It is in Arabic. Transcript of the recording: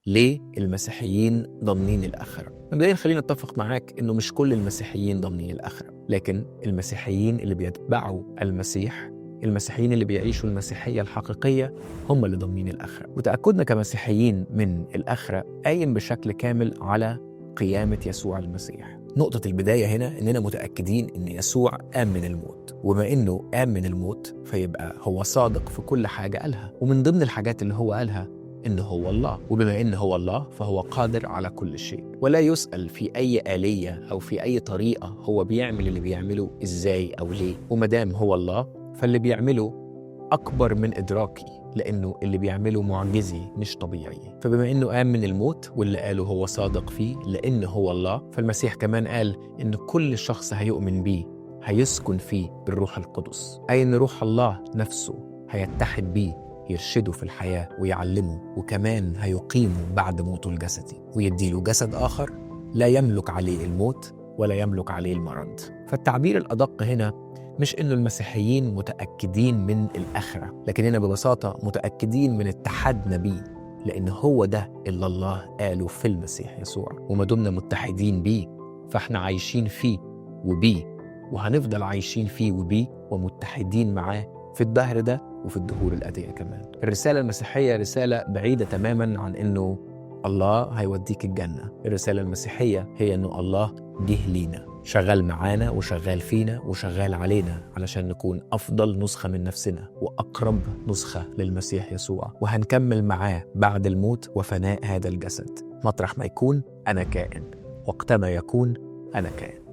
ليه المسيحيين ضامنين الآخرة؟ مبدئيا خلينا نتفق معاك إنه مش كل المسيحيين ضامنين الآخرة، لكن المسيحيين اللي بيتبعوا المسيح، المسيحيين اللي بيعيشوا المسيحية الحقيقية هم اللي ضامنين الآخرة. وتأكدنا كمسيحيين من الآخرة قايم بشكل كامل على قيامة يسوع المسيح. نقطة البداية هنا إننا متأكدين إن يسوع قام من الموت، وما إنه قام من الموت فيبقى هو صادق في كل حاجة قالها، ومن ضمن الحاجات اللي هو قالها إنه هو الله، وبما إنه هو الله فهو قادر على كل شيء، ولا يسأل في أي آلية أو في أي طريقة هو بيعمل اللي بيعمله إزاي أو ليه. ومدام هو الله فاللي بيعمله أكبر من إدراكي، لأنه اللي بيعمله معجزي مش طبيعي. فبما إنه قام من الموت واللي قاله هو صادق فيه لأنه هو الله، فالمسيح كمان قال إن كل شخص هيؤمن بيه هيسكن فيه بالروح القدس، أي إن روح الله نفسه هيتحد بيه، يرشده في الحياة ويعلمه، وكمان هيقيمه بعد موته الجسدي ويديله جسد آخر لا يملك عليه الموت ولا يملك عليه المرض. فالتعبير الأدق هنا مش إنه المسيحيين متأكدين من الآخرة، لكننا ببساطة متأكدين من اتحادنا بيه، لأن هو ده اللي الله قاله في المسيح يسوع. وما دمنا متحدين بيه فإحنا عايشين فيه وبيه، وهنفضل عايشين فيه وبيه ومتحدين معاه في الدهر ده وفي الدهور الآتية كمان. الرسالة المسيحية رسالة بعيدة تماماً عن إنه الله هيوديك الجنة. الرسالة المسيحية هي إنه الله جه لينا، شغال معانا وشغال فينا وشغال علينا علشان نكون أفضل نسخة من نفسنا وأقرب نسخة للمسيح يسوع، وهنكمل معاه بعد الموت وفناء هذا الجسد. مطرح ما يكون أنا كائن، وقتما يكون أنا كائن.